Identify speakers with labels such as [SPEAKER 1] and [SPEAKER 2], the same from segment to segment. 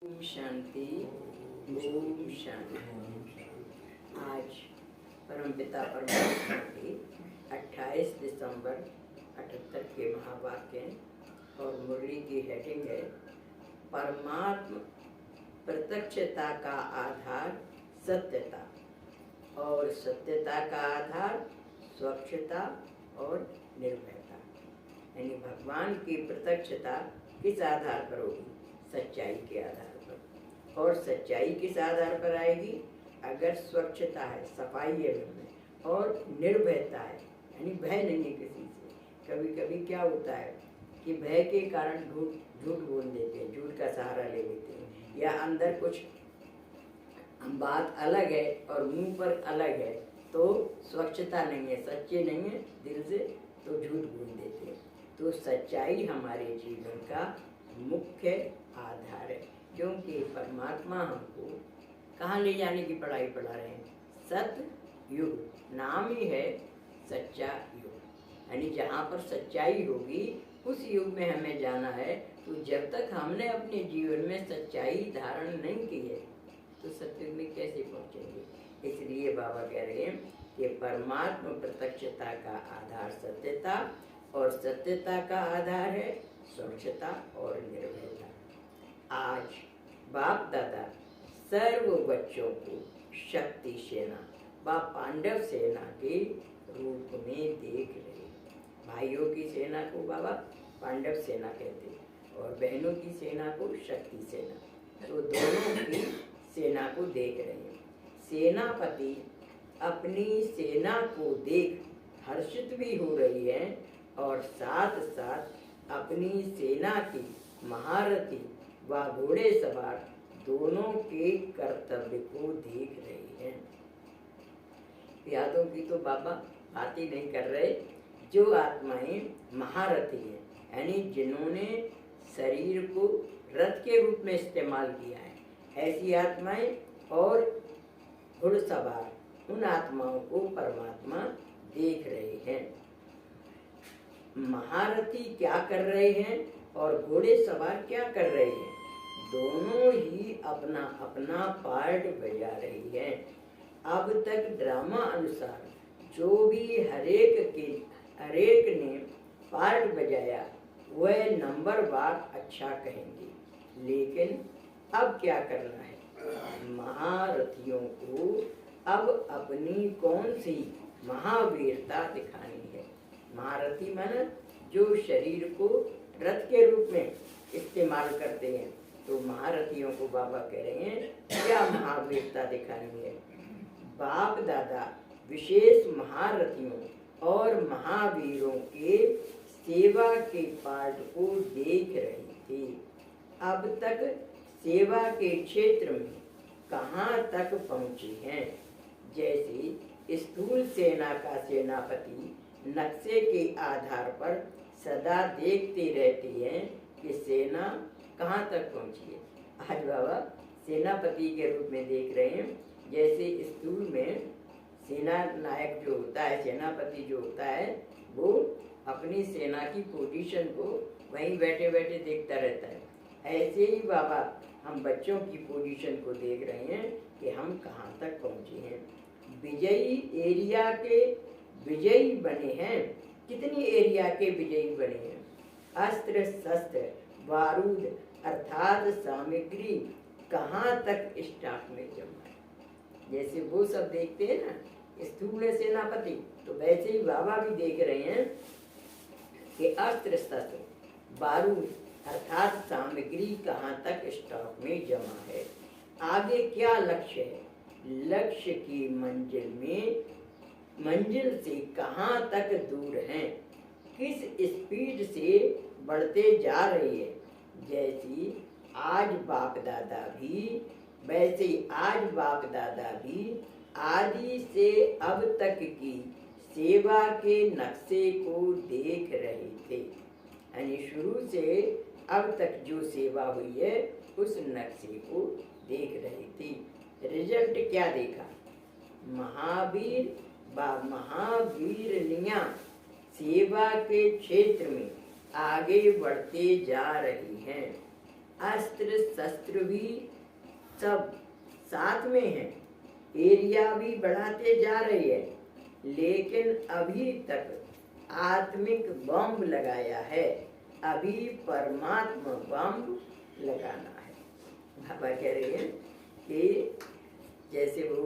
[SPEAKER 1] ओम शांति। ओम शांति। आज परमपिता परमात्मा के 28 दिसंबर 78 के महावाक्य और मुरली की हेडिंग है परमात्म प्रत्यक्षता का आधार सत्यता और सत्यता का आधार स्वच्छता और निर्भयता। यानी भगवान की प्रत्यक्षता किस आधार पर होगी? सच्चाई के आधार पर। और सच्चाई किस आधार पर आएगी? अगर स्वच्छता है, सफाई है मन में, और निर्भयता है, यानी भय नहीं है किसी से। कभी कभी क्या होता है कि भय के कारण झूठ बोल देते हैं, झूठ का सहारा ले लेते हैं, या अंदर कुछ बात अलग है और मुंह पर अलग है, तो स्वच्छता नहीं है, सच्चे नहीं है दिल से, तो झूठ बोल देते हैं। तो सच्चाई हमारे जीवन का मुख्य आधार है, क्योंकि परमात्मा हमको कहाँ ले जाने की पढ़ाई पढ़ा रहे हैं? सत्य युग, नाम ही है सच्चा युग। यानी जहाँ पर सच्चाई होगी उस युग में हमें जाना है। तो जब तक हमने अपने जीवन में सच्चाई धारण नहीं की है तो सत्युग में कैसे पहुँचेंगे? इसलिए बाबा कह रहे हैं कि परमात्मा प्रत्यक्षता का आधार सत्यता और सत्यता का आधार है स्वच्छता और निर्भयता। आज बाप दादा सर्व बच्चों को शक्ति सेना व पांडव सेना के रूप में देख रहे। भाइयों की सेना को बाबा पांडव सेना कहते हैं और बहनों की सेना को शक्ति सेना। तो दोनों की सेना को देख रहे हैं। सेनापति अपनी सेना को देख हर्षित भी हो रही है और साथ साथ अपनी सेना की महारथी व घोड़े सवार दोनों के कर्तव्य को देख रही हैं। यादों की तो बाबा बात ही नहीं कर रहे। जो आत्माएं महारथी हैं, यानी जिन्होंने शरीर को रथ के रूप में इस्तेमाल किया है, ऐसी आत्माएं और घुड़सवार, उन आत्माओं को परमात्मा देख रहे हैं। महारथी क्या कर रहे हैं और घोड़े सवार क्या कर रहे हैं? दोनों ही अपना अपना पार्ट बजा रही हैं। अब तक ड्रामा अनुसार जो भी हरेक ने पार्ट बजाया वह नंबरवार अच्छा कहेंगे, लेकिन अब क्या करना है? महारथियों को अब अपनी कौन सी महावीरता दिखानी है। महारथी माना जो शरीर को रथ के रूप में इस्तेमाल करते हैं। तो महारथियों को बाबा कह रहे हैं क्या महावीरता दिखानी है। बाप दादा विशेष महारथियों और महावीरों के सेवा के पार्ट को देख रहे थे। अब तक सेवा के क्षेत्र में कहाँ तक पहुँचे हैं? जैसे स्थूल सेना का सेनापति नक्शे के आधार पर सदा देखते रहते हैं कि सेना कहाँ तक पहुँची है। आज बाबा सेनापति के रूप में देख रहे हैं। जैसे स्थूल में सेना नायक जो होता है, सेनापति जो होता है, वो अपनी सेना की पोजीशन को वहीं बैठे बैठे देखता रहता है। ऐसे ही बाबा हम बच्चों की पोजीशन को देख रहे हैं कि हम कहाँ तक पहुँचे हैं। विजयी एरिया के विजयी बने हैं। कितनी एरिया के विजयी बने हैं? अस्त्र शस्त्र बारूद अर्थात सामग्री कहाँ तक स्टॉक में जमा है। जैसे वो सब देखते हैं ना स्थूल सेनापति, तो वैसे ही बाबा भी देख रहे हैं कि अस्त्र शस्त्र बारूद अर्थात सामग्री कहाँ तक स्टॉक में जमा है। आगे क्या लक्ष्य है? लक्ष्य की मंजिल से कहाँ तक दूर हैं, किस स्पीड से बढ़ते जा रही है। जैसी आज बाप दादा भी, वैसे आज बाप दादा भी आदि से अब तक की सेवा के नक्शे को देख रहे थे। यानी शुरू से अब तक जो सेवा हुई है उस नक्शे को देख रही थी। रिजल्ट क्या देखा? महावीर व महावीरनियां सेवा के क्षेत्र में आगे बढ़ते जा रही हैं। अस्त्र शस्त्र भी सब साथ में है, एरिया भी बढ़ाते जा रही है, लेकिन अभी तक आत्मिक बम लगाया है, अभी परमात्मा बम लगाना है। बाबा कह रहे हैं कि जैसे वो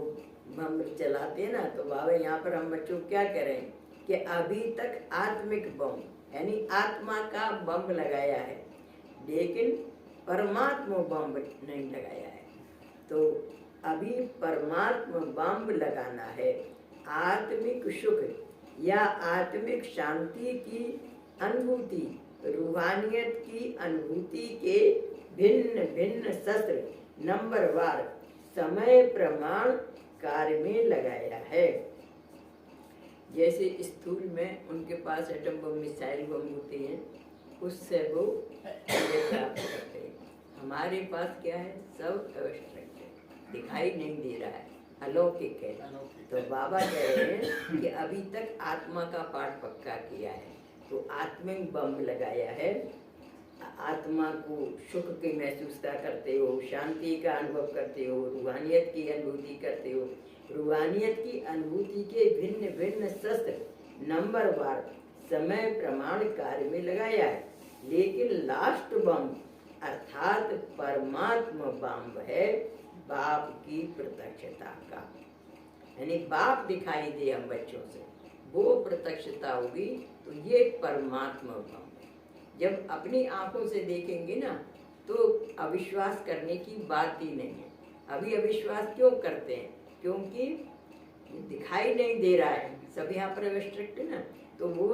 [SPEAKER 1] बम चलाते हैं ना, तो बाबा यहाँ पर हम बच्चों को क्या करें कि अभी तक आत्मिक बम यानी आत्मा का बम लगाया है, लेकिन परमात्मा बम नहीं लगाया है। तो अभी परमात्मा बम लगाना है। आत्मिक सुख या आत्मिक शांति की अनुभूति, रूहानियत की अनुभूति के भिन्न भिन्न शस्त्र नंबरवार समय प्रमाण कार्य में लगाया है। जैसे स्थूल में उनके पास एटम बम, मिसाइल बम होते हैं, उससे वो प्राप्त करते हैं। हमारे पास क्या है, सब एब्स्ट्रैक्ट है, दिखाई नहीं दे रहा है, अलौकिक है। तो बाबा कह रहे हैं कि अभी तक आत्मा का पाठ पक्का किया है, तो आत्मिक बम लगाया है। आत्मा को सुख की महसूसता करते हो, शांति का अनुभव करते हो, रूहानियत की अनुभूति करते हो। रूहानियत की अनुभूति के भिन्न भिन्न शस्त्र नंबरवार समय प्रमाण कार्य में लगाया है, लेकिन लास्ट बम अर्थात परमात्मा बम है बाप की प्रत्यक्षता का, यानी बाप दिखाई दे हम बच्चों से, वो प्रत्यक्षता होगी तो ये परमात्मा बम। जब अपनी आंखों से देखेंगे ना तो अविश्वास करने की बात ही नहीं है। अभी अविश्वास क्यों करते हैं, क्योंकि दिखाई नहीं दे रहा है, सब यहाँ पर रिस्ट्रिक्ट है ना, तो वो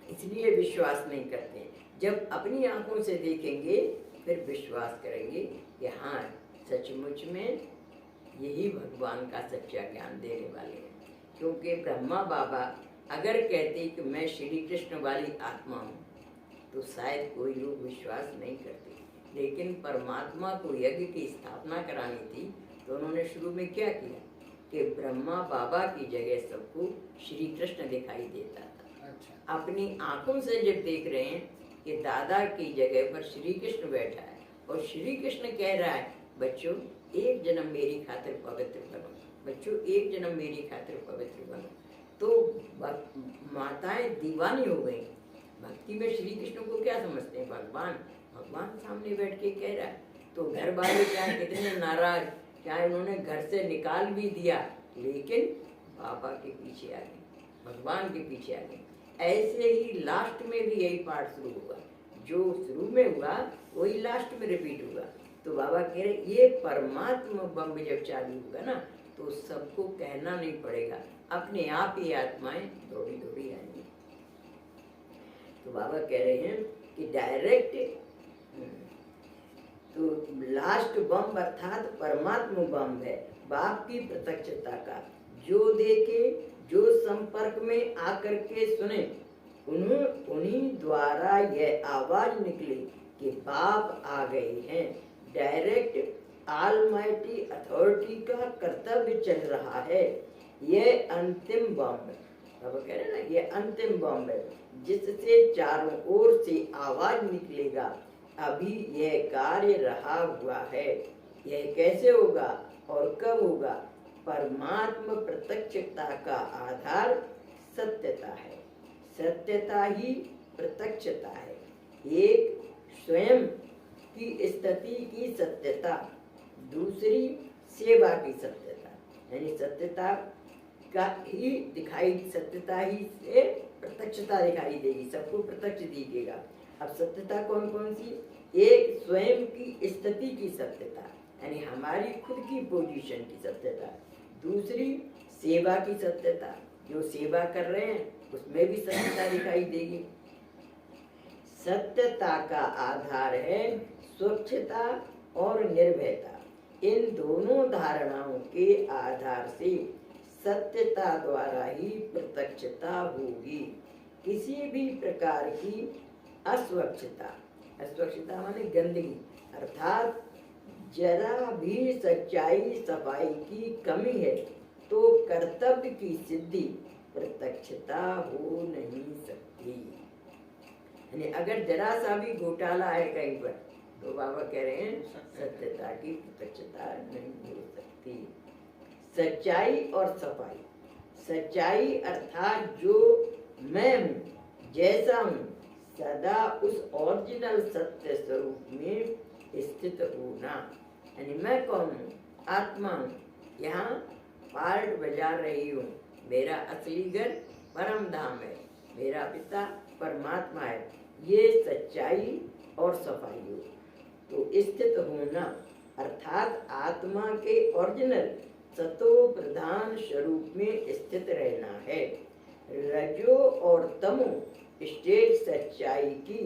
[SPEAKER 1] इसलिए विश्वास नहीं करते हैं। जब अपनी आंखों से देखेंगे फिर विश्वास करेंगे कि हाँ सचमुच में यही भगवान का सच्चा ज्ञान देने वाले हैं। क्योंकि ब्रह्मा बाबा अगर कहते कि मैं श्री कृष्ण वाली आत्मा हूँ तो शायद कोई लोग विश्वास नहीं करते, लेकिन परमात्मा को यज्ञ की स्थापना करानी थी तो उन्होंने शुरू में क्या किया कि ब्रह्मा बाबा की जगह सबको श्री कृष्ण दिखाई देता था। अच्छा। अपनी आंखों से जब देख रहे हैं कि दादा की जगह पर श्री कृष्ण बैठा है और श्री कृष्ण कह रहा है बच्चों एक जन्म मेरी खातिर पवित्र बनो, बच्चों एक जन्म मेरी खातिर पवित्र बनो, तो माताएं दीवानी हो गई। भक्ति में श्री कृष्ण को क्या समझते हैं, भगवान, भगवान सामने बैठ के कह रहा है। तो घर वाले क्या कितने नाराज, क्या उन्होंने घर से निकाल भी दिया, लेकिन बाबा के पीछे आ गए, भगवान के पीछे आ गए। ऐसे ही लास्ट में भी यही पाठ शुरू हुआ, जो शुरू में हुआ वही लास्ट में रिपीट हुआ। तो बाबा कह रहे ये परमात्मा बम जब चालू होगा ना तो सबको कहना नहीं पड़ेगा, अपने आप ही आत्माएं दौड़ी दौड़ी आएंगी। तो बाबा कह रहे हैं कि डायरेक्ट तो लास्ट बम अर्थात परमात्मा बम है बाप की प्रत्यक्षता का। जो देखे, जो संपर्क में आकर के सुने, उन्हीं द्वारा यह आवाज निकली कि बाप आ गए हैं। डायरेक्ट ऑलमाइटी अथॉरिटी का कर्तव्य चल रहा है। यह अंतिम बम है, अब कह रहे ना, ये अंतिम बम है जिससे चारों ओर से आवाज निकलेगा। अभी यह कार्य रहा हुआ है, यह कैसे होगा और कब होगा? परमात्मा प्रत्यक्षता का आधार सत्यता है, सत्यता ही प्रत्यक्षता है। एक स्वयं की स्थिति की सत्यता, दूसरी सेवा की सत्यता, यानी सत्यता का ही दिखाई, सत्यता ही से प्रत्यक्षता दिखाई देगी, सबको प्रत्यक्ष दिखेगा। अब सत्यता कौन कौन सी? एक स्वयं की स्थिति की सत्यता, यानी हमारी खुद की पोजीशन की सत्यता। दूसरी सेवा की सत्यता, जो सेवा कर रहे हैं उसमें भी सत्यता दिखाई देगी। सत्यता का आधार है स्वच्छता और निर्भयता। इन दोनों धारणाओं के आधार से सत्यता द्वारा ही प्रत्यक्षता होगी। किसी भी प्रकार की अस्वच्छता, अस्वच्छता माने गंदगी, अर्थात जरा भी सच्चाई सफाई की कमी है तो कर्तव्य की सिद्धि प्रत्यक्षता हो नहीं सकती। यानी अगर जरा सा भी घोटाला है कहीं पर तो बाबा कह रहे हैं सत्यता की प्रत्यक्षता नहीं हो सकती। सच्चाई और सफाई, सच्चाई अर्थात जो मैं हूँ, जैसा हूँ, सदा उस ओरिजिनल सत्य स्वरूप में स्थित होना। यानी मैं कौन हूँ? आत्मा हूँ, यहाँ पार्ट बजा रही हूँ। मेरा असली घर परम धाम है, मेरा पिता परमात्मा है। ये सच्चाई और सफाई हो। तो स्थित होना अर्थात आत्मा के ओरिजिनल सतो प्रधान स्वरूप में स्थित रहना है। रजो और तमो स्टेज सच्चाई की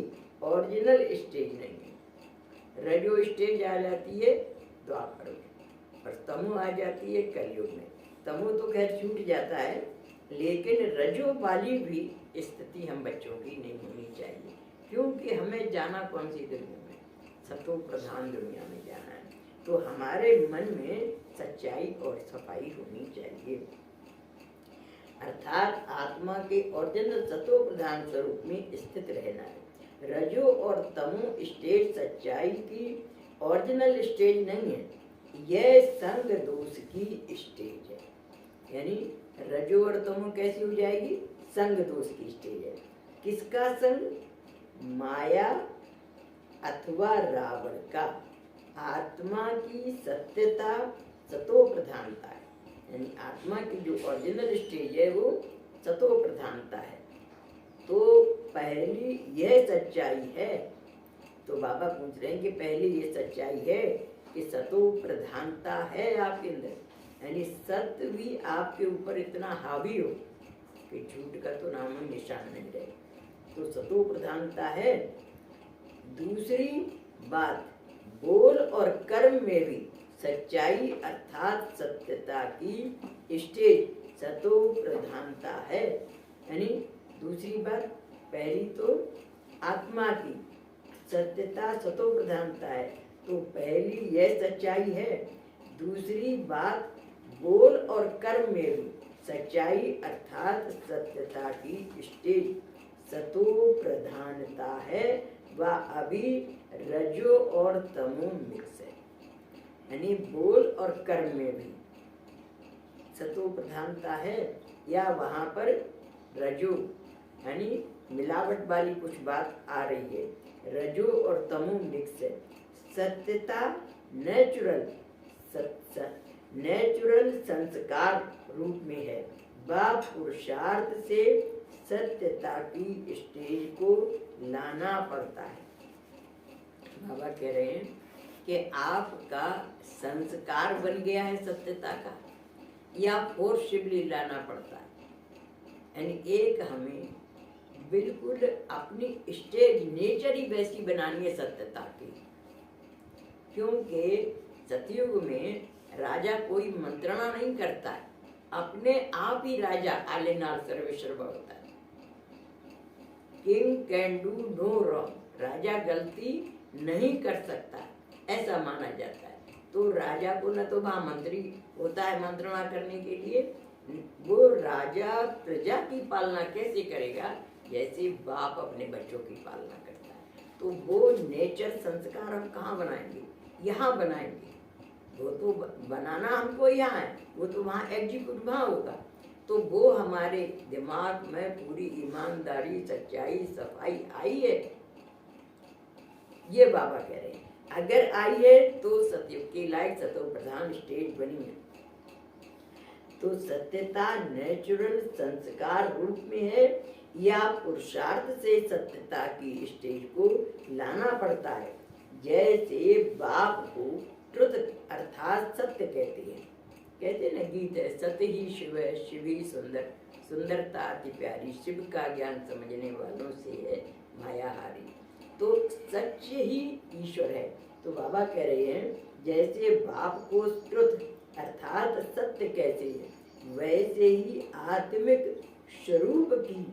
[SPEAKER 1] ओरिजिनल स्टेज नहीं है। रजो स्टेज आ जाती है द्वापर में और तमो आ जाती है कलयुग में। तमो तो खैर छूट जाता है, लेकिन रजो वाली भी स्थिति हम बच्चों की नहीं होनी चाहिए, क्योंकि हमें जाना कौन सी दुनिया में? सतो प्रधान दुनिया में जाना है। तो हमारे मन में सच्चाई और सफाई होनी चाहिए, अर्थात आत्मा के ओरिजिनल सतो प्रधान स्वरूप में स्थित रहना है। रजो और तमो स्टेज सच्चाई की ओरिजिनल स्टेज नहीं है, यह संग दोष की स्टेज है। यानी रजो और तमो कैसी हो जाएगी? संग दोष की स्टेज है। किसका संग? माया अथवा रावण का। आत्मा की सत्यता सतो प्रधानता है, यानी आत्मा की जो ओरिजिनल स्टेज है वो सतो प्रधानता है। तो पहली यह सच्चाई है। तो बाबा पूछ रहे हैं कि पहली ये सच्चाई है कि सतो प्रधानता है आपके अंदर, यानी सत्य भी आपके ऊपर इतना हावी हो कि झूठ का तो नाम निशान नहीं रहे। तो सतो प्रधानता है। दूसरी बात, बोल और कर्म में भी सच्चाई अर्थात सत्यता की स्टेज सतो प्रधानता है। यानी दूसरी बात, पहली तो आत्मा की सत्यता सतो प्रधानता है, तो पहली यह सच्चाई है। दूसरी बात, बोल और कर्म में भी सच्चाई अर्थात सत्यता की स्टेज सतो प्रधानता है। वह अभी रजो और तमो मिक्स है, यानी बोल और कर्म में भी सतो प्रधानता है, या वहाँ पर रजो यानी मिलावट वाली कुछ बात आ रही है। रजो और तमो मिक्स है। सत्यता नेचुरल संस्कार रूप में है। वह पुरुषार्थ से सत्यता की स्टेज को लाना पड़ता है। बाबा कह रहे हैं कि आपका संस्कार बन गया है सत्यता का, या फोर्सफुली लाना पड़ता है। यानी एक हमें बिल्कुल अपनी स्टेज नेचर ही वैसी बनानी है सत्यता की, क्योंकि सतयुग में राजा कोई मंत्रणा नहीं करता है, अपने आप ही राजा आलेनार सर्वेश्वर होता है। King can do no wrong, राजा गलती नहीं कर सकता, ऐसा माना जाता है। तो राजा को न तो वहाँ मंत्री होता है मंत्रणा करने के लिए, वो राजा प्रजा की पालना कैसे करेगा? जैसे बाप अपने बच्चों की पालना करता है। तो वो नेचर संस्कार हम कहाँ बनाएंगे? यहाँ बनाएंगे। वो तो बनाना हमको यहाँ है, वो तो वहाँ एग्जीक्यूट वहाँ होगा। तो वो हमारे दिमाग में पूरी ईमानदारी, सच्चाई, सफाई आई है, ये बाबा कह रहे हैं। अगर आई है तो सतयुग की लाइक सतो प्रधान स्टेज बनी है। तो सत्यता नेचुरल संस्कार रूप में है, या पुरुषार्थ से सत्यता की स्टेज को लाना पड़ता है। जैसे बाप को ट्रुथ अर्थात सत्य कहते ना गीत है, सत्य ही शिव है, शिव ही सुंदर, सुंदरता अति प्यारी, शिव का ज्ञान समझने वालों से है मायाहारी। तो सच्चे ही ईश्वर है। तो बाबा कह रहे हैं जैसे बाप को ट्रुथ अर्थात सत्य कैसे है, वैसे ही आत्मिक स्वरूप की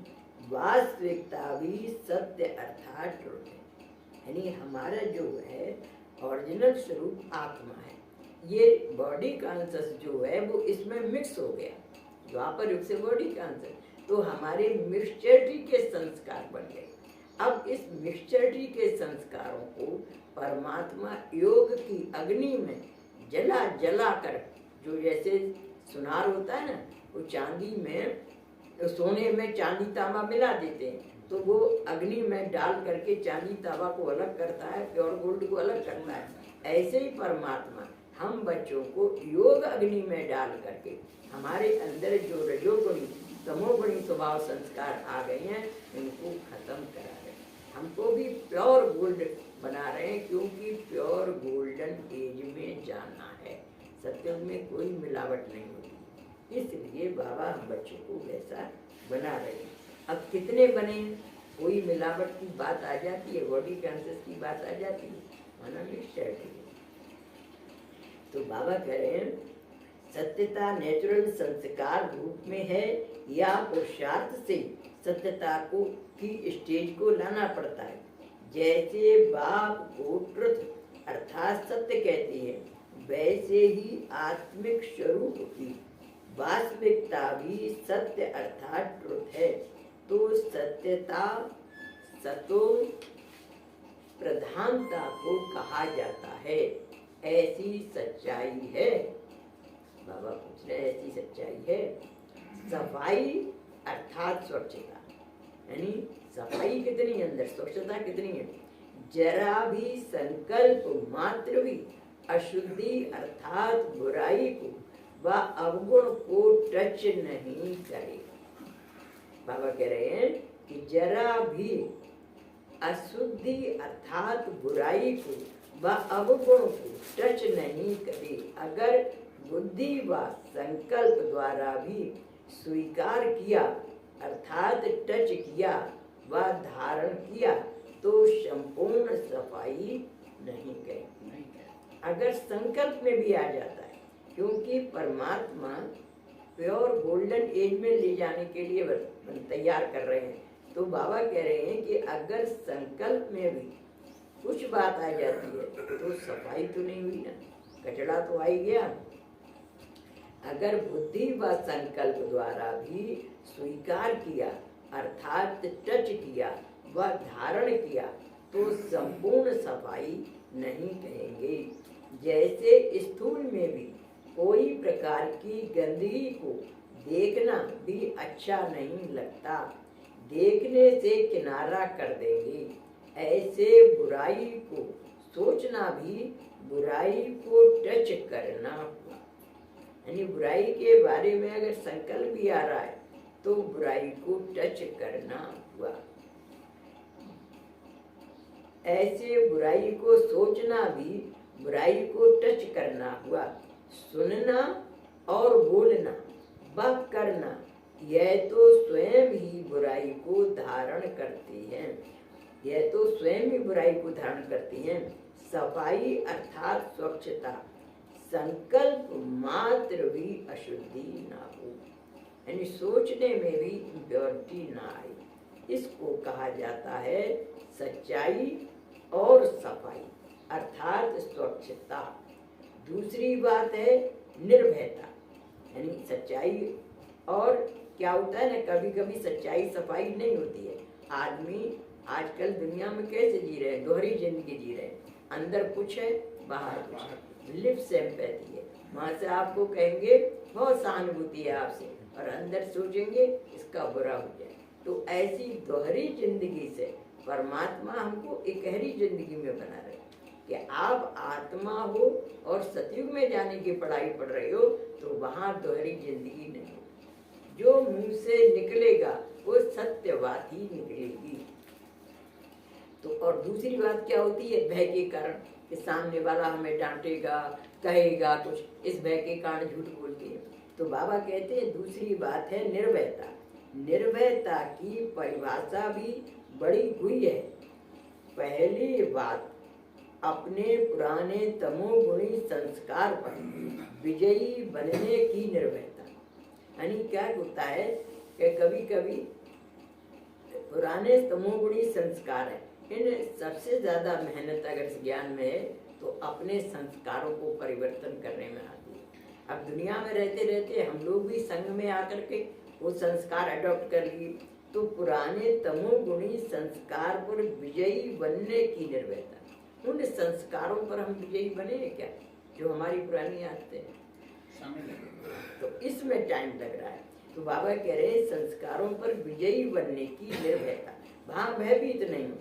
[SPEAKER 1] वास्तविकता भी सत्य अर्थात ट्रुथ है। यानी हमारा जो है ओरिजिनल स्वरूप आत्मा है, ये बॉडी कॉन्शियस जो है वो इसमें मिक्स हो गया, द्वापर युग से बॉडी कॉन्शियस, तो हमारे मिक्सचरिटी के संस्कार बन गए। अब इस मिक्सचरिटी के संस्कारों को परमात्मा योग की अग्नि में जला जला कर, जो जैसे सुनार होता है ना, वो चांदी में, सोने में चांदी तांबा मिला देते हैं, तो वो अग्नि में डाल करके चांदी तांबा को अलग करता है, प्योर गोल्ड को अलग करता है। ऐसे ही परमात्मा हम बच्चों को योग अग्नि में डाल करके हमारे अंदर जो रजोगुणी तमोगुणी स्वभाव संस्कार आ गए हैं उनको खत्म करा रहे हैं, हमको भी प्योर गोल्ड बना रहे हैं, क्योंकि प्योर गोल्डन एज में जाना है। सत्युग में कोई मिलावट नहीं होती, इसलिए बाबा हम बच्चों को वैसा बना रहे हैं। अब कितने बने, कोई मिलावट की बात आ जाती है, बॉडी कैंसर की बात आ जाती है, माना निश्चय। तो बाबा कह रहे हैं सत्यता नेचुरल संस्कार रूप में है या पुरुषार्थ से सत्यता को की स्टेज को लाना पड़ता है। जैसे बाप को ट्रुथ अर्थात सत्य कहती है, वैसे ही आत्मिक स्वरूप की वास्तविकता भी सत्य अर्थात ट्रुथ है। तो सत्यता सतो प्रधानता को कहा जाता है, ऐसी सच्चाई है। बाबा पूछ रहे ऐसी सच्चाई है। सफाई अर्थात स्वच्छता, यानी सफाई कितनी अंदर, स्वच्छता कितनी है। जरा भी संकल्प मात्र भी अशुद्धि अर्थात बुराई को व अवगुण को टच नहीं करे। बाबा कह रहे हैं कि जरा भी अशुद्धि अर्थात बुराई को व अवगुण को टच नहीं करे। अगर बुद्धि व संकल्प द्वारा भी स्वीकार किया अर्थात टच किया व धारण किया तो संपूर्ण सफाई नहीं गई। अगर संकल्प में भी आ जाता है, क्योंकि परमात्मा प्योर गोल्डन एज में ले जाने के लिए तैयार कर रहे हैं, तो बाबा कह रहे हैं कि अगर संकल्प में भी कुछ बात आ जाती है तो सफाई तो नहीं हुई ना, कचरा तो आ ही गया। अगर बुद्धि व संकल्प द्वारा भी स्वीकार किया अर्थात टच किया व धारण किया तो संपूर्ण सफाई नहीं कहेंगे। जैसे स्थूल में भी कोई प्रकार की गंदगी को देखना भी अच्छा नहीं लगता, देखने से किनारा कर देंगे, ऐसे बुराई को सोचना भी बुराई को टच करना हुआ। यानी बुराई के बारे में अगर संकल्प भी आ रहा है तो बुराई को टच करना हुआ। ऐसे बुराई को सोचना भी बुराई को टच करना हुआ। सुनना और बोलना व करना यह तो स्वयं ही बुराई को धारण करती है, यह तो स्वयं ही बुराई को धारण करती है। सफाई अर्थात स्वच्छता, संकल्प मात्र भी अशुद्धि ना हो, यानी सोचने में भी इम्प्योरिटी ना आए, इसको कहा जाता है सच्चाई और सफाई अर्थात स्वच्छता। दूसरी बात है निर्भयता, यानी सच्चाई। और क्या होता है ना, कभी कभी सच्चाई सफाई नहीं होती है। आदमी आजकल दुनिया में कैसे जी रहे हैं, दोहरी जिंदगी जी रहे हैं, अंदर कुछ है बाहर कुछ है। लिप सिंपैथी है, वहाँ से आपको कहेंगे बहुत सहानुभूति है आपसे, और अंदर सोचेंगे इसका बुरा हो जाए। तो ऐसी दोहरी जिंदगी से परमात्मा हमको एकहरी जिंदगी में बना रहे कि आप आत्मा हो और सतयुग में जाने की पढ़ाई पढ़ रहे हो, तो वहाँ दोहरी जिंदगी नहीं। जो मुंह से निकलेगा वो सत्य बात ही निकलेगी। तो और दूसरी बात क्या होती है, भय के कारण, कि सामने वाला हमें डांटेगा कहेगा कुछ, इस भय के कारण झूठ बोलते हैं। तो बाबा कहते हैं दूसरी बात है निर्भयता। निर्भयता की परिभाषा भी बड़ी हुई है। पहली बात अपने पुराने तमोगुणी संस्कार पर विजयी बनने की निर्भयता। यानी क्या होता है कि कभी कभी पुराने तमोगुणी संस्कार है, इन सबसे ज्यादा मेहनत अगर ज्ञान में है तो अपने संस्कारों को परिवर्तन करने में आती है। अब दुनिया में रहते रहते हम लोग भी संग में आकर के वो संस्कार अडॉप्ट कर लिए, तो पुराने तमोगुणी संस्कार पर विजयी बनने की निर्भयता। उन संस्कारों पर हम विजयी बने हैं क्या, जो हमारी पुरानी आदतें हैं? तो इसमें टाइम लग रहा है। तो बाबा कह रहे हैं संस्कारों पर विजयी बनने की निर्भयता। वहाँ भयभीत नहीं हो।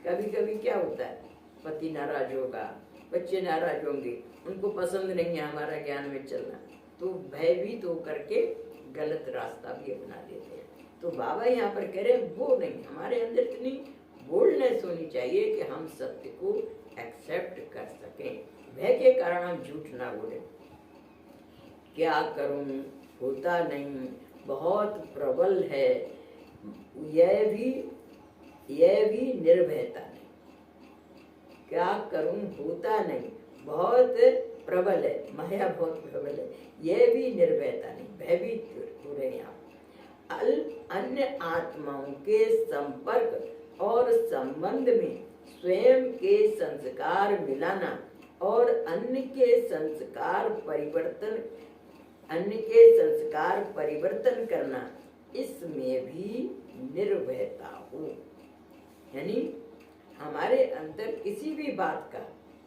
[SPEAKER 1] कभी कभी क्या होता है, पति नाराज होगा, बच्चे नाराज होंगे, उनको पसंद नहीं है हमारा ज्ञान में चलना, तो भयभीत होकर के गलत रास्ता भी अपना लेते हैं। तो बाबा यहाँ पर कह रहे हैं वो नहीं, हमारे अंदर इतनी बोल्डनेस होनी चाहिए कि हम सत्य को एक्सेप्ट कर सकें। भय के कारण हम झूठ ना बोले। क्या करूं, होता नहीं, बहुत प्रबल है, यह भी निर्भयता नहीं। क्या करूं, होता नहीं, बहुत प्रबल है, माया बहुत प्रबल है, यह भी निर्भयता नहीं, भयभीत हो रहे हैं आप। अन्य आत्माओं के संपर्क और संबंध में स्वयं के संस्कार मिलाना और अन्य के संस्कार परिवर्तन करना, इसमें भी निर्भयता हो। यानी हमारे अंदर किसी भी बात का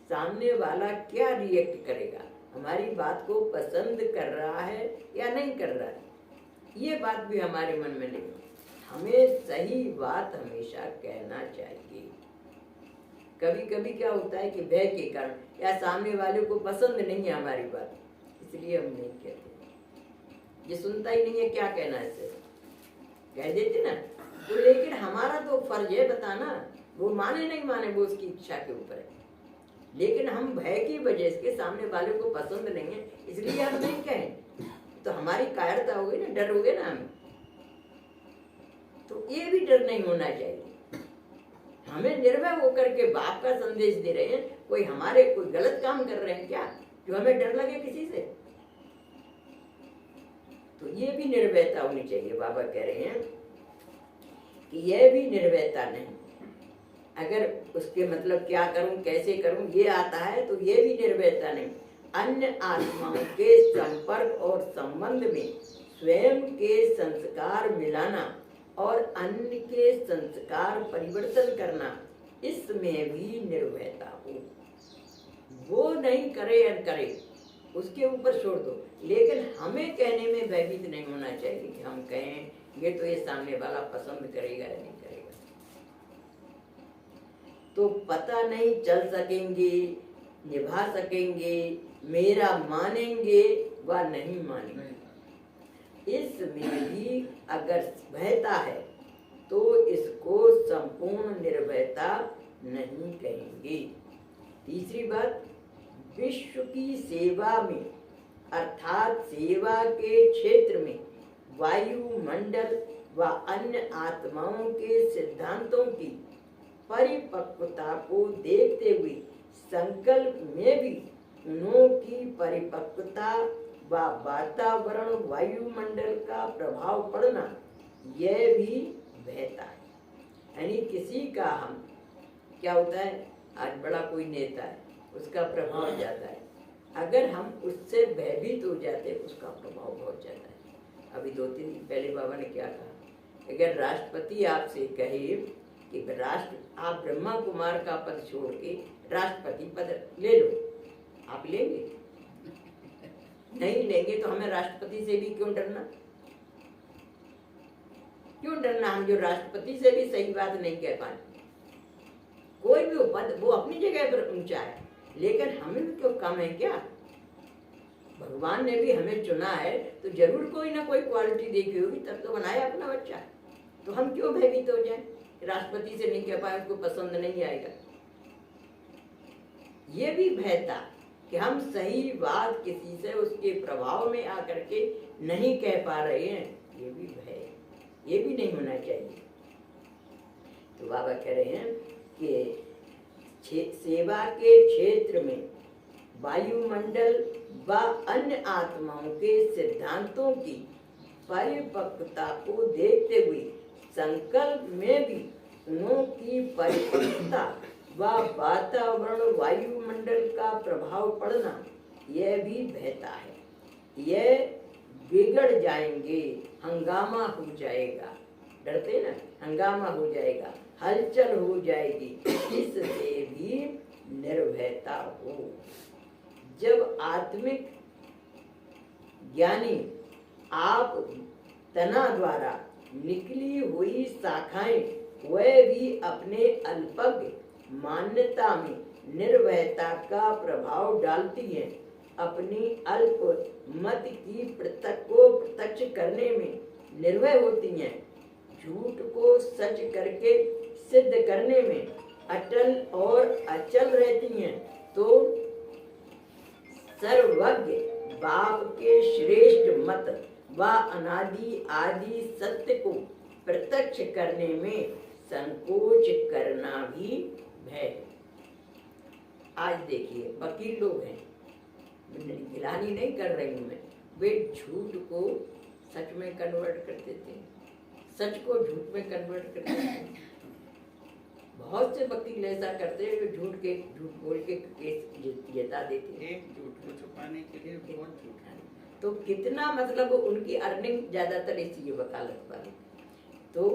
[SPEAKER 1] सामने वाला क्या रिएक्ट करेगा, हमारी बात को पसंद कर रहा है या नहीं कर रहा है, ये बात भी हमारे मन में नहीं। हमें सही बात हमेशा कहना चाहिए। कभी कभी क्या होता है कि भय के कारण या सामने वाले को पसंद नहीं है हमारी बात, इसलिए हम नहीं कहते। ये सुनता ही नहीं है, क्या कहना है, इससे कह देते ना। तो लेकिन हमारा तो फर्ज है बताना, वो माने नहीं माने वो उसकी इच्छा के ऊपर है। लेकिन हम भय की वजह से सामने वाले को पसंद नहीं है इसलिए हम नहीं कहें, तो हमारी कायरता हो गई ना, डर हो गया ना हमें। तो ये भी डर नहीं होना चाहिए। हमें निर्भय होकर के बाप का संदेश दे रहे हैं, कोई हमारे कोई गलत काम कर रहे हैं क्या जो हमें डर लगे किसी से? तो ये भी निर्भयता होनी चाहिए। बाबा कह रहे हैं कि यह भी निर्भयता नहीं। अगर उसके मतलब क्या करूं, कैसे करूं, ये आता है तो ये भी निर्भयता नहीं। अन्य आत्माओं के संपर्क और संबंध में स्वयं के संस्कार मिलाना और अन्य के संस्कार परिवर्तन करना, इसमें भी निर्भयता हो। वो नहीं करे या करे, उसके ऊपर छोड़ दो, लेकिन हमें कहने में भयभीत नहीं होना चाहिए कि हम कहें ये तो ये सामने वाला पसंद करेगा या नहीं करेगा। तो पता नहीं चल सकेंगे, निभा सकेंगे, मेरा मानेंगे व नहीं मानेंगे, इसमें भी अगर भयता है तो इसको संपूर्ण निर्भयता नहीं कहेंगे। तीसरी बात, विश्व की सेवा में अर्थात सेवा के क्षेत्र में वायुमंडल व अन्य आत्माओं के सिद्धांतों की परिपक्वता को देखते हुए संकल्प में भी उन्हों की परिपक्वता व वातावरण वायुमंडल का प्रभाव पड़ना, यह भी भयता है। यानी किसी का हम क्या होता है, आज बड़ा कोई नेता है, उसका प्रभाव जाता है, अगर हम उससे भयभीत हो जाते हैं उसका प्रभाव बहुत जाता है। अभी 2-3 दिन पहले बाबा ने क्या कहा, अगर राष्ट्रपति आपसे कहे कि राष्ट्र आप ब्रह्मा कुमार का पद छोड़ के राष्ट्रपति पद ले लो, आप लेंगे? नहीं लेंगे। तो हमें राष्ट्रपति से भी क्यों डरना? क्यों डरना? हम जो राष्ट्रपति से भी सही बात नहीं कह पाए। कोई भी पद वो अपनी जगह पर ऊंचा है, लेकिन हमें भी क्यों कम है क्या? भगवान ने भी हमें चुना है तो जरूर कोई ना कोई क्वालिटी देखी होगी, तब तो बनाया अपना बच्चा। तो हम क्यों भयभीत हो जाए? राष्ट्रपति से नहीं कह पाए, उसको पसंद नहीं आएगा, ये भी भयता कि हम सही बात किसी से उसके प्रभाव में आकर के नहीं कह पा रहे हैं, ये भी भय, ये भी नहीं होना चाहिए। तो बाबा कह रहे हैं कि सेवा के क्षेत्र में वायुमंडल व अन्य आत्माओं के सिद्धांतों की परिपक्वता को देखते हुए संकल्प में भी उन्हों की परिपक्वता व वातावरण वायुमंडल का प्रभाव पड़ना, यह भी भयता है। यह बिगड़ जाएंगे, हंगामा हो जाएगा, डरते ना, हंगामा हो जाएगा, हलचल हो जाएगी, इससे भी निर्भयता हो। जब आत्मिक ज्ञानी आप तना द्वारा निकली हुई शाखाएं वह भी अपने अल्पज्ञ मान्यता में निर्भयता का प्रभाव डालती हैं, अपनी अल्प मत की प्रत्यक्ष करने में निर्भय होती हैं, झूठ को सच करके सिद्ध करने में अटल और अचल रहती हैं, तो सर्वज्ञ बाप के श्रेष्ठ मत व अनादि आदि सत्य को प्रत्यक्ष करने में संकोच करना भी भय। आज देखिए वकील लोग हैं, गिलानी नहीं कर रही हूँ मैं, वे झूठ को सच में कन्वर्ट कर देते हैं, सच को झूठ में कन्वर्ट कर देते हैं। बहुत से वकील ऐसा करते हैं जो झूठ बोल के केस जिता देते हैं।
[SPEAKER 2] एक झूठ को छुपाने के लिए बहुत झूठ है।
[SPEAKER 1] तो कितना मतलब उनकी अर्निंग ज्यादातर इसी वकालत वाली। तो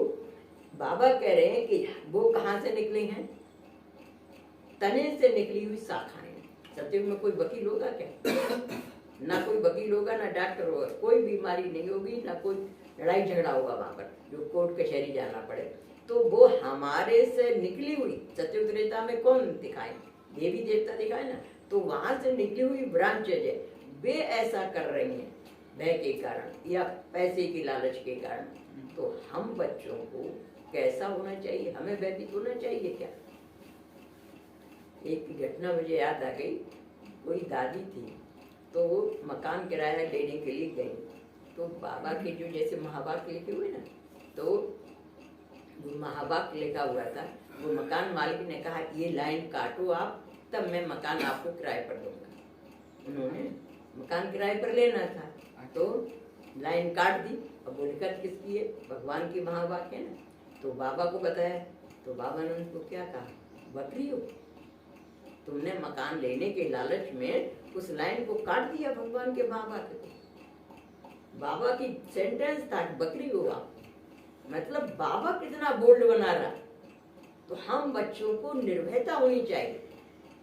[SPEAKER 1] बाबा कह रहे हैं कि वो कहाँ से निकले हैं? तने से निकली हुई शाखाएं। सत्युग में कोई वकील होगा क्या? ना कोई वकील होगा, ना डॉक्टर होगा, कोई बीमारी नहीं होगी, ना कोई लड़ाई झगड़ा होगा वहां पर जो कोर्ट कचहरी जाना पड़े। तो वो हमारे से निकली हुई सत्युग त्रेता में कौन दिखाए? देवी देवता दिखाए ना। तो वहां से निकली हुई ब्रांचेज है, वे ऐसा कर रही हैं भय के कारण या पैसे की लालच के कारण। तो हम बच्चों को कैसा होना चाहिए? हमें भयभीत होना चाहिए क्या? एक घटना मुझे याद आ गई। कोई दादी थी, तो वो मकान किराया लेने के लिए गई। तो बाबा के जो जैसे महावाक्य लिखे हुए ना, तो वो महावाक्य लिखा हुआ था। वो मकान मालिक ने कहा ये लाइन काटो आप, तब मैं मकान आपको किराए पर दूंगा। उन्होंने मकान किराए पर लेना था, तो लाइन काट दी। अब वो लिखत किसकी है? भगवान की महावाक्य है ना। तो बाबा को बताया, तो बाबा ने उनको क्या कहा? बकरी हो, तुमने मकान लेने के लालच में उस लाइन को काट दिया भगवान के महावाक्य को। बाबा की सेंटेंस था बकरी होगा, मतलब बाबा कितना बोल्ड बना रहा। तो हम बच्चों को निर्भयता होनी चाहिए।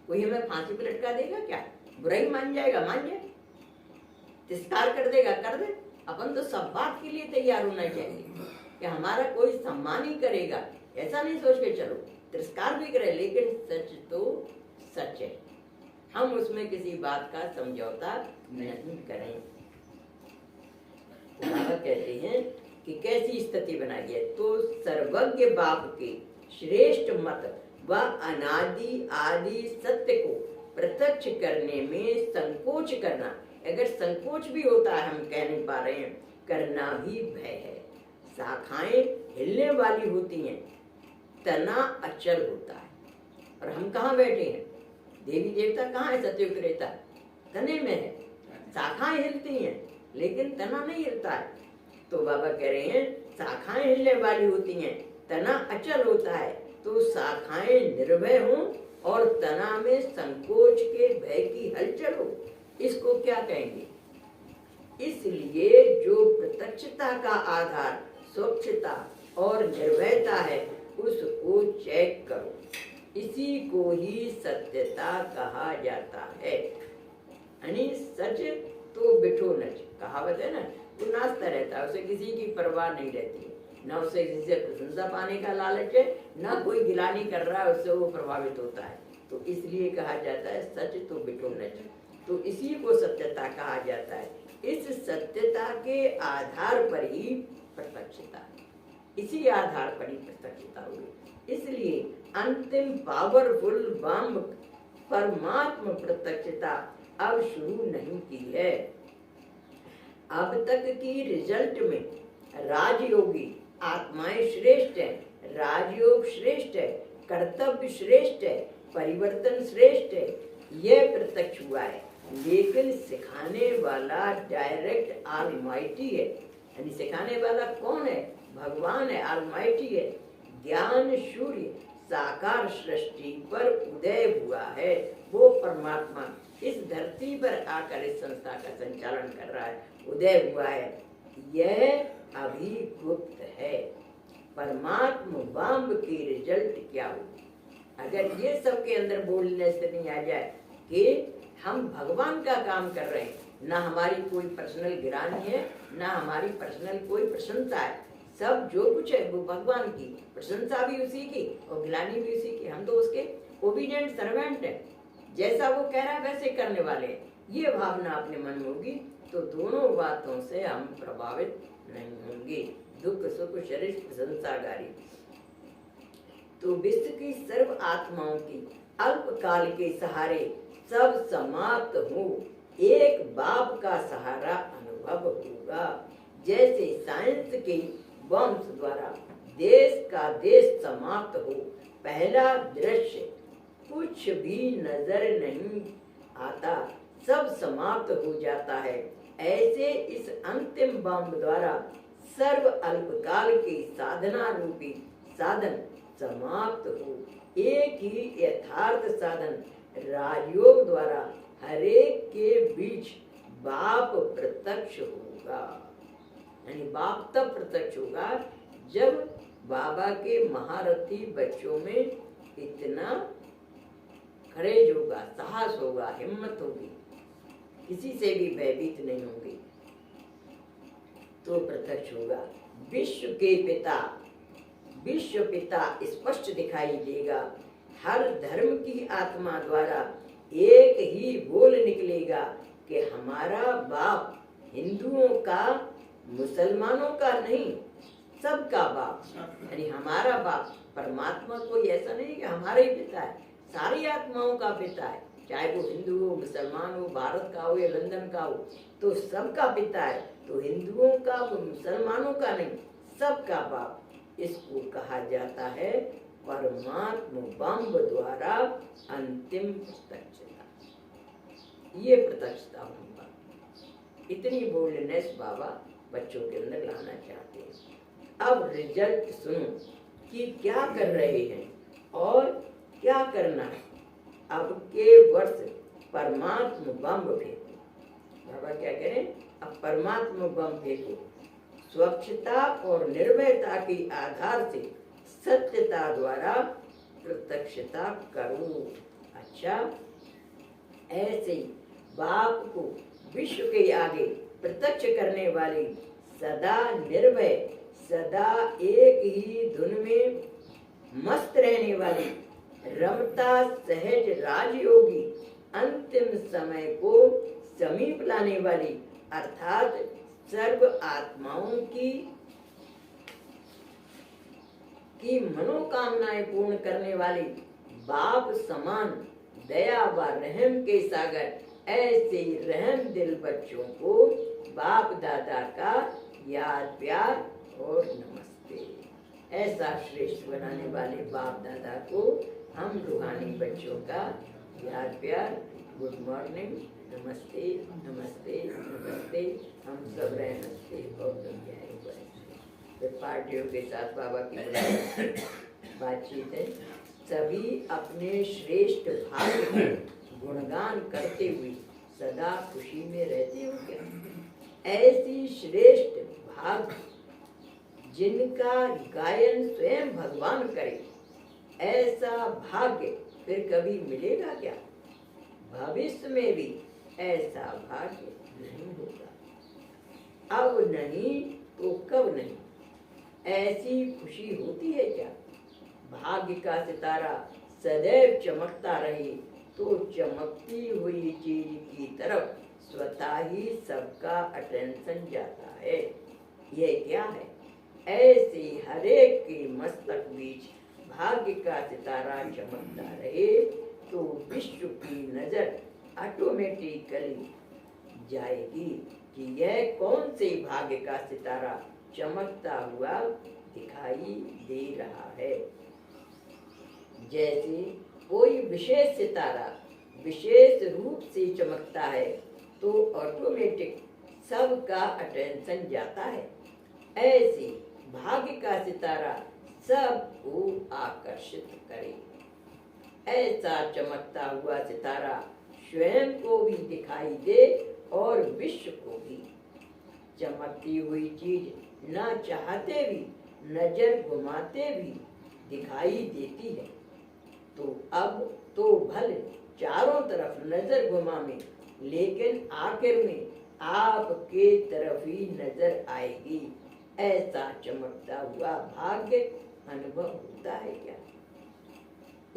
[SPEAKER 1] कोई हमें फांसी पर लटका देगा क्या? बुराई मान जाएगा, मान जाए, तिरस्कार कर देगा, कर दे। अपन तो सब बात के लिए तैयार होना चाहिए कि हमारा कोई सम्मान ही करेगा, ऐसा नहीं सोच के चलो। तिरस्कार भी करे, लेकिन सच तो सच है, हम उसमें किसी बात का समझौता नहीं करें। बाबा कहते हैं कि कैसी स्थिति बनाई है? तो सर्वज्ञ बाप के श्रेष्ठ मत व अनादि आदि सत्य को प्रत्यक्ष करने में संकोच करना, अगर संकोच भी होता है, हम कह नहीं पा रहे हैं, करना भी भय है। शाखाएं हिलने वाली होती हैं, तना अचल होता है। और हम कहाँ बैठे हैं? देवी देवता कहाँ है? सत्युग त्रेता तने में है। शाखाएं हिलती हैं लेकिन तना नहीं हिलता है। तो बाबा कह रहे हैं शाखाएं हिलने वाली होती हैं, तना अचल होता है। तो शाखाएं निर्भय हों और तना में संकोच के भय की हलचल हो, इसको क्या कहेंगे? इसलिए जो प्रत्यक्षता का आधार स्वच्छता और निर्भयता है, उसको चेक करो। इसी को ही सत्यता कहा जाता है। यानी सच तो बिठो नच, कहावत है ना। वो नाचता रहता है, उसे किसी की परवाह नहीं रहती, ना उसे किसी से प्रशंसा पाने का लालच है, ना कोई गिलानी कर रहा है, उससे वो प्रभावित होता है। तो इसलिए कहा जाता है सच तो बिठो नच। तो इसी को सत्यता कहा जाता है। इस सत्यता के आधार पर ही प्रत्यक्षता, इसी आधार पर ही प्रत्यक्षता हुई। इसलिए अंतिम पावरफुल बम परमात्मा प्रत्यक्षता अब शुरू नहीं की है। अब तक की रिजल्ट में राजयोगी आत्माएं श्रेष्ठ है, राजयोग श्रेष्ठ है, कर्तव्य श्रेष्ठ है, परिवर्तन श्रेष्ठ है, यह प्रत्यक्ष हुआ है। लेकिन सिखाने वाला डायरेक्ट ऑलमाइटी है। यानी सिखाने वाला कौन है? भगवान है, ऑलमाइटी है। ज्ञान सूर्य साकार सृष्टि पर उदय हुआ है, वो परमात्मा इस धरती पर आकर इस संस्था का संचालन कर रहा है, उदय हुआ है। यह अभी गुप्त है, परमात्मा बाम्ब की रिजल्ट क्या हो। अगर ये सबके अंदर बोलने से नहीं आ जाए कि हम भगवान का काम कर रहे हैं, ना हमारी कोई पर्सनल गिरानी है, ना हमारी पर्सनल कोई प्रशंसा है, सब जो कुछ है वो भगवान की, प्रशंसा भी उसी की और गिलानी भी उसी की। हम तो उसके ओबीडिएंट सर्वेंट हैं, जैसा वो कह रहा है वैसे करने वाले हैं। ये भावना अपने मन में होगी तो दोनों बातों से हम प्रभावित नहीं होंगे। दुख सुख शरीर प्रशंसागारी। तो विश्व की सर्व आत्माओं की अल्पकाल के सहारे सब समाप्त हो, एक बाप का सहारा अनुभव होगा। जैसे साइंस के बम्स द्वारा देश का देश समाप्त हो, पहला दृश्य कुछ भी नजर नहीं आता, सब समाप्त हो जाता है। ऐसे इस अंतिम बम द्वारा सर्व अल्पकाल की साधना रूपी साधन समाप्त हो, एक ही यथार्थ साधन राजयोग द्वारा हरेक के बीच बाप प्रत्यक्ष होगा। यानी बाप तब प्रत्यक्ष होगा जब बाबा के महारथी बच्चों में इतना करेज होगा, साहस होगा, हिम्मत होगी, किसी से भी भयभीत नहीं होंगे, तो प्रत्यक्ष होगा। विश्व के पिता, विश्व पिता स्पष्ट दिखाई देगा। हर धर्म की आत्मा द्वारा एक ही बोल निकलेगा कि हमारा बाप हिंदुओं का, मुसलमानों का नहीं, सबका बाप। यानी हमारा बाप परमात्मा कोई ऐसा नहीं कि हमारा ही पिता है, सारी आत्माओं का पिता है, चाहे वो हिंदू हो, मुसलमान हो, भारत का हो या लंदन का हो, तो सबका पिता है। तो हिंदुओं का, मुसलमानों का नहीं, सबका बाप। इसको कहा जाता है परमात्मा बम्ब द्वारा अंतिम प्रत्यक्षता। ये प्रत्यक्षता होगा। इतनी बोल्डनेस बाबा बच्चों के अंदर लाना चाहते हैं। अब रिजल्ट सुनो कि क्या कर रहे हैं और क्या करना है। अब के वर्ष परमात्मा बम फेंको। बाबा क्या करें, अब परमात्मा बम फेंको। स्वच्छता और निर्भयता के आधार से सत्यता द्वारा प्रत्यक्षता करो। अच्छा, ऐसे बाप को विश्व के आगे प्रत्यक्ष करने वाली, सदा निर्भय, सदा एक ही धुन में मस्त रहने वाली, रमता सहज राजयोगी, अंतिम समय को समीप लाने वाली, अर्थात सर्व आत्माओं की मनोकामनाएं पूर्ण करने वाली, बाप समान दया व रहम के सागर, ऐसे रहम दिल बच्चों को बाप दादा का याद प्यार और नमस्ते। ऐसा श्रेष्ठ बनाने वाले बाप दादा को हम रूहानी बच्चों का याद प्यार, गुड मॉर्निंग, नमस्ते नमस्ते नमस्ते, हम सब रहे नमस्ते और पार्टियों के साथ बाबा की बातचीत है। सभी अपने श्रेष्ठ भाग्य का गुणगान करते हुए सदा खुशी में रहते हो क्या? ऐसी श्रेष्ठ भाग्य जिनका गायन स्वयं भगवान करे, ऐसा भाग्य फिर कभी मिलेगा क्या? भविष्य में भी ऐसा भाग्य नहीं होगा। अब नहीं तो कब नहीं, ऐसी खुशी होती है क्या? भाग्य का सितारा सदैव चमकता रहे तो चमकती हुई चीज की तरफ स्वतः ही सबका अटेंशन जाता है। यह क्या है? ऐसे हरेक के मस्तक बीच भाग्य का सितारा चमकता रहे तो विश्व की नजर ऑटोमेटिकली जाएगी कि यह कौन से भाग्य का सितारा चमकता हुआ दिखाई दे रहा है। जैसे कोई विशेष सितारा विशेष रूप से चमकता है तो ऑटोमेटिक सबका अटेंशन जाता है, ऐसे भाग्य का सितारा सबको आकर्षित करे। ऐसा चमकता हुआ सितारा स्वयं को भी दिखाई दे और विश्व को भी। चमकती हुई चीज न चाहते भी नजर घुमाते भी दिखाई देती है। तो अब तो भले चारों तरफ नजर घुमावे, लेकिन आखिर में आपके तरफ ही नजर आएगी। ऐसा चमकता हुआ भाग्य अनुभव होता है क्या?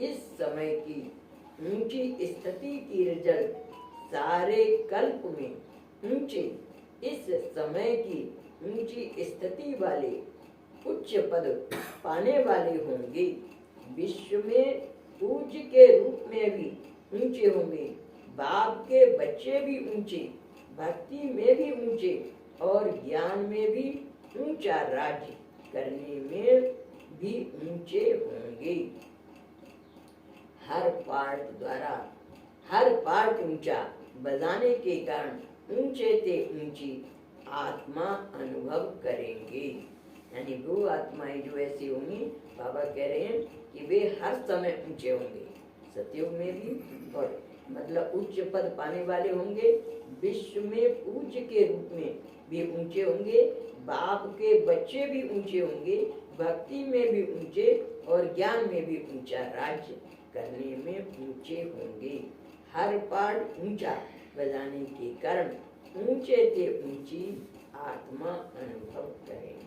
[SPEAKER 1] इस समय की ऊंची स्थिति की रिजल्ट सारे कल्प में ऊंचे, इस समय की ऊंची स्थिति वाले उच्च पद पाने वाले होंगे। विश्व में पूज्य के रूप में भी ऊंचे होंगे, बाप के बच्चे भी ऊंचे, भक्ति में भी ऊंचे और ज्ञान में भी ऊंचा राज्य करने में भी ऊंचे होंगे। हर पार्ट ऊंचा बजाने के कारण ऊंचे से ऊंची आत्मा अनुभव करेंगे। यानी वो आत्माएं जो ऐसी होंगी, बाबा कह रहे हैं कि वे हर समय ऊंचे होंगे, सतयुग में भी, और मतलब उच्च पद पाने वाले होंगे। विश्व में पूज्य के रूप में भी ऊंचे होंगे, बाप के बच्चे भी ऊंचे होंगे, भक्ति में भी ऊंचे और ज्ञान में भी ऊंचा राज्य करने में ऊंचे होंगे। हर पार्ट ऊंचा बजाने के कारण ऊंचे से ऊंची आत्मा अनुभव करेंगे।